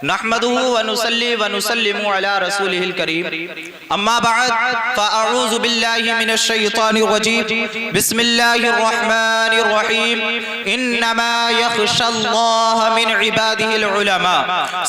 नहमदुहु व नुसल्ली व नुसल्लिमु अला रसूलिहिल करीम अम्मा बअद फ़अऊज़ु बिल्लाहि मिनश शैतानिर रजीम बिस्मिल्लाहिर रहमानिर रहीम इन्नमा यख़शल्लाह मिन इबादिहिल उलमा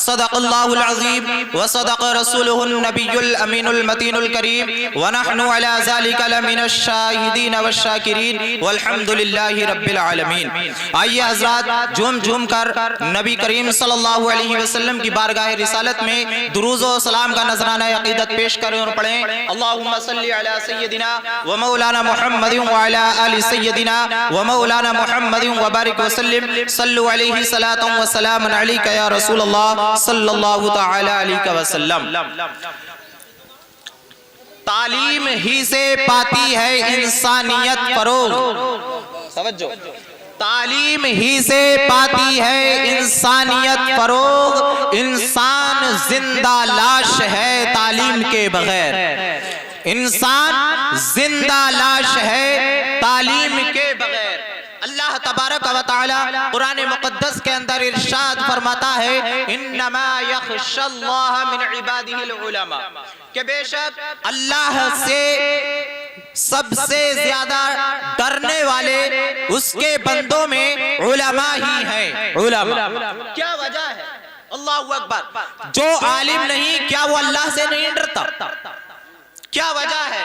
सदक़ल्लाहुल अज़ीम व सदक़ रसूलुहुन नबियुल अमीनुल मतीनुल करीम व नहनु अला ज़ालिका लमिनश शाहिदीन वश शाकिरीन वल्हम्दुलिल्लाहि रब्बिल आलमीन। आइए हज़रात झूम झूम कर नबी करीम सल्लल्लाहु अलैहि वसल्लम की बारगाह रिसालत में दुरूद व सलाम का नजराना अक़ीदत पेश करें और पढ़ें। अल्लाहुम्मा सल्ली अला सय्यदिना व मौलाना मुहम्मदिन व अला आलि सय्यदिना व मौलाना मुहम्मदिन व बारिक व सल्लिम सल्लु अलैहि सलातन व सलामन अलैका या रसूलल्लाह सल्लल्लाहु तआला अलैहि वसल्लम। तालीम ही से पाती है इंसानियत फरोग। समझो, तालीम ही से पाती है इंसानियत फरोग। इंसान जिंदा लाश है तालीम के बगैर। इंसान जिंदा लाश है तालीम के बगैर। अल्लाह तबारक व तआला कुरान मुक़द्दस के अंदर इरशाद फरमाता है इन्नमा यख़शल्लाह मिन इबादिहिल उलमा, कि बेशक अल्लाह से सबसे ज्यादा डरने वाले उसके बंदों में उलमा ही हैं। उलमा क्या वजह है? अल्लाहु अकबर। जो आलिम नहीं, क्या वो अल्लाह से नहीं डरता? क्या वजह है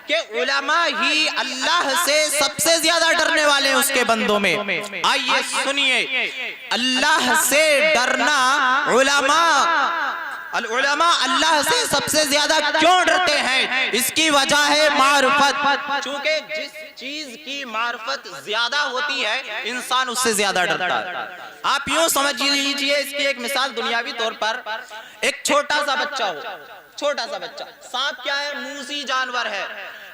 कि उलमा ही अल्लाह से सबसे ज्यादा डरने वाले उसके बंदों में। आइए सुनिए, अल्लाह से डरना उलमा अल्लाह से सबसे ज्यादा क्यों डरते हैं? इसकी वजह है मारिफत। चूंकि जिस चीज की मारिफत ज्यादा होती है इंसान उससे ज्यादा डरता है। आप यूं समझ लीजिए, इसकी एक मिसाल दुनियावी तौर पर, एक छोटा सा बच्चा हो, छोटा सा बच्चा। सांप क्या है? मूसी जानवर है।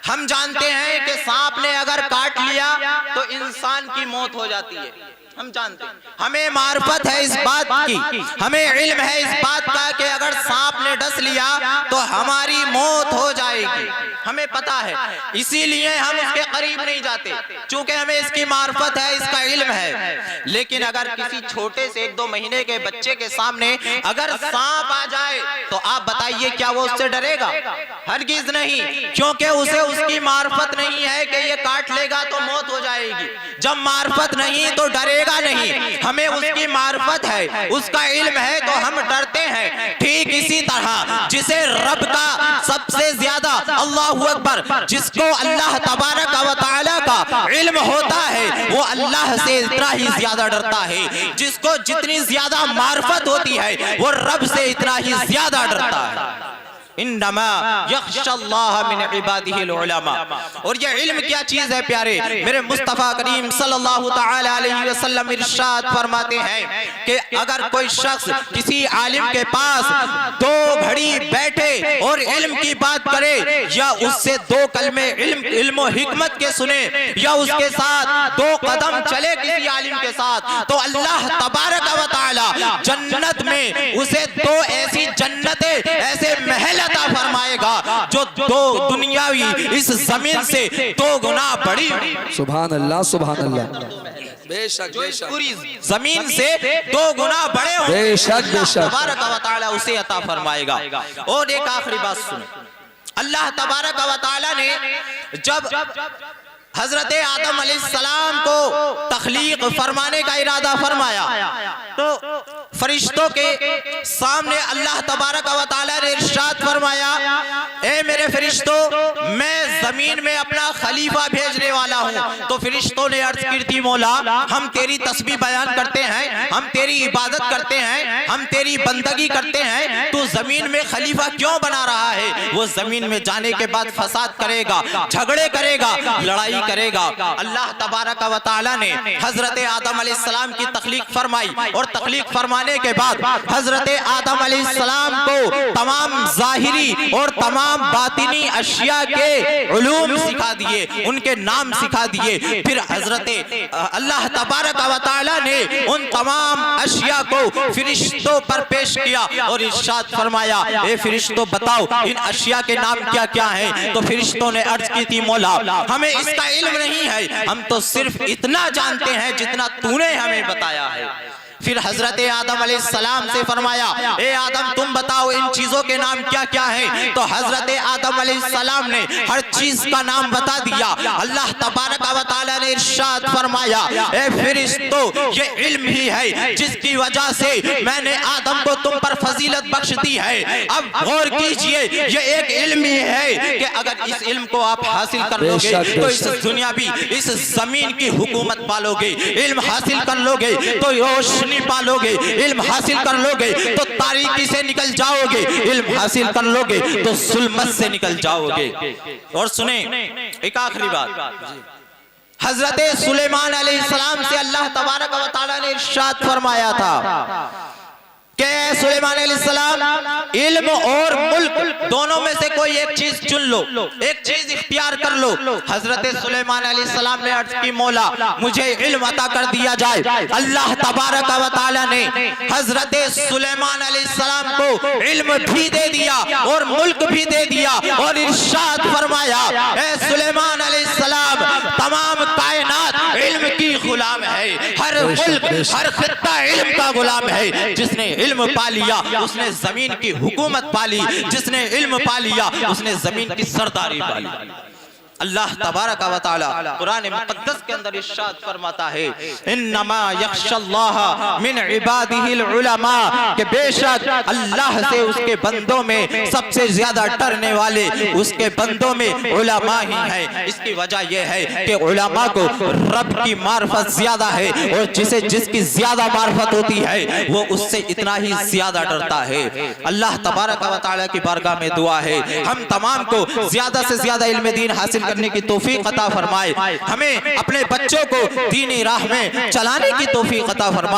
हम जानते हैं कि सांप ने अगर काट लिया तो इंसान की मौत हो जाती है। हम जानते हैं, हमें मार्फत है इस बात की, हमें इल्म है इस बात का कि अगर सांप ने डस लिया तो हमारी मौत हो जाएगी। हमें पता है, इसीलिए हम उसके करीब नहीं जाते, चूंकि हमें इसकी मार्फत है, इसका इल्म है। लेकिन अगर किसी छोटे से 1-2 महीने के बच्चे के सामने अगर सांप आ जाए तो आप बताइए क्या वो उससे डरेगा? हरगिज नहीं, क्योंकि उसे उसकी मार्फत नहीं है कि ये काट लेगा तो मौत हो जाएगी। जब मार्फत नहीं तो डरेगा नहीं। हमें उसकी मार्फत है, उसका इल्म है तो हम डरते हैं। ठीक इसी तरह जिसे रब का सबसे ज्यादा, अल्लाहु अकबर, जिसको अल्लाह तबारक व तआला का इल्म होता है वो अल्लाह से इतना ही ज्यादा डरता है। जिसको जितनी ज्यादा मार्फत होती है वो रब से इतना ही ज्यादा डरता है। इन्नमा यख़शल्लाह मिन इबादिहिल उलमा। और ये इल्म क्या चीज है प्यारे? मेरे मुस्तफ़ा करीम सल्लल्लाहु तआला अलैहि वसल्लम इरशाद फरमाते हैं कि अगर कोई शख्स किसी आलिम के पास 2 घड़ी बैठे और इल्म की बात करे, या उससे 2 कलमे इल्म व हिकमत के सुने, या उसके साथ 2 कदम चले किसी आलिम के साथ, तो अल्लाह तबारक व तआला जन्नत में उसे 2 ऐसी जन्नतें, ऐसे महल अता फरमाएगा जो 2 दुनियावी इस जमीन से 2 गुना बड़ी। सुभान अल्लाह, सुभान अल्लाह। बेशक बेशक पूरी जमीन से 2 गुना बड़े होंगे। बेशक बेशक तबारक व तआला उसे अता फरमाएगा। और एक आखिरी बात सुनो, अल्लाह तबारक व तआला ने जब हजरत आदम अलैहिस्सलाम को तख्लीक फरमाने का इरादा फरमाया तो फरिश्तों के सामने अल्लाह तबारक व तआला ने इरशाद फरमाया, ए मेरे फरिश्तों, मैं जमीन में अपना खलीफा भेजने वाला हूँ। तो फरिश्तों ने अर्ज की थी, मौला हम तेरी तस्बीह बयान करते हैं, हम तेरी इबादत करते हैं, हम तेरी बंदगी करते हैं, तू जमीन में खलीफा क्यों बना रहा है? वो जमीन में जाने के बाद फसाद करेगा, झगड़े करेगा, लड़ाई करेगा। अल्लाह तबारक व तआला ने हजरत आदम अलैहिस्सलाम की तख्लीक फरमाई, और तख्लीक फरमाने के बाद हजरत आदम अलैहिस्सलाम को तमाम जाहिरी और तमाम बातिनी अशिया के उलूम सिखा दिए, उनके नाम सिखा दिए। फिर हजरत अल्लाह तबारक व तआला ने उन तमाम अशिया को फरिश्तों पर पेश किया और इरशाद फरमाया, ए फरिश्तों बताओ इन अशिया के नाम क्या क्या हैं? तो फरिश्तों ने अर्ज की थी, मौला हमें इसका इल्म नहीं है, हम तो सिर्फ इतना जानते हैं जितना तूने हमें बताया है। फिर हजरत आदम अलैहिस्सलाम से फरमाया, ए आदम तुम बताओ इन चीजों के नाम क्या क्या हैं। तो हजरत आदम अलैहिस्सलाम ने हर चीज का नाम बता दिया। अल्लाह तबारक व तआला ने इरशाद फरमाया, ए फरिश्तों ये इल्म ही है जिसकी वजह से मैंने आदम को तुम पर फजीलत बख्श दी है। अब गौर कीजिए, ये एक इल्म ही है कि अगर इस इल्म को आप हासिल कर लोगे तो इस दुनियावी इस जमीन की हुकूमत पालोगे। इल्म हासिल कर लोगे तो रोशनी पालोगे। इल्म हासिल कर लोगे तो तारीकी से निकल जाओगे। इल्म हासिल कर लोगे तो जुल्मत से निकल जाओगे। और सुने एक आखिरी बात, हजरत सुलेमान अलैहिस्सलाम से अल्लाह तबारक व तआला ने इरशाद फरमाया था कि सुलेमान अलैहिस्सलाम इल्म और मुल्क दोनों में से कोई एक चीज चुन लो, एक चीज इख्तियार कर लो। हजरत सुलेमान अलैहिस्सलाम ने अर्ज की, मौला मुझे इल्म अता कर दिया जाए। अल्लाह तबारक व तआला ने हजरत सुलेमान अलैहिस्सलाम को इल्म भी दे दिया और मुल्क भी दे दिया और इरशाद फरमाया, ए सुलेमान अलैहिस्सलाम तमाम कायनात इल्म की गुलाम है। हर मुल्क हर खित्ता इल्म का गुलाम है। जिसने इल्म पा लिया उसने जमीन की हुकूमत पा ली। जिसने इल्म पा लिया उसने जमीन की सरदारी पा ली। अल्लाह तबारक व तआला कुरान मुक़द्दस के अंदर इरशाद फरमाता है, इन्नमा यख्शल्लाह मिन इबादिहिल उलमा, कि बेशक अल्लाह से उसके बंदों में सबसे ज्यादा डरने वाले उसके बंदों में उलमा ही हैं। इसकी वजह यह है कि उलमा को रब की मार्फत ज्यादा है और जिसे जिसकी ज्यादा मार्फत होती है वो उससे इतना ही ज्यादा डरता है। अल्लाह तबारक व तआला की बारगाह में दुआ है हम तमाम को ज्यादा से ज्यादा इल्म दीन हासिल करने की तौफीक अता फरमाए। हमें अपने बच्चों को दीनी राह में चलाने की तौफीक अता फरमाए।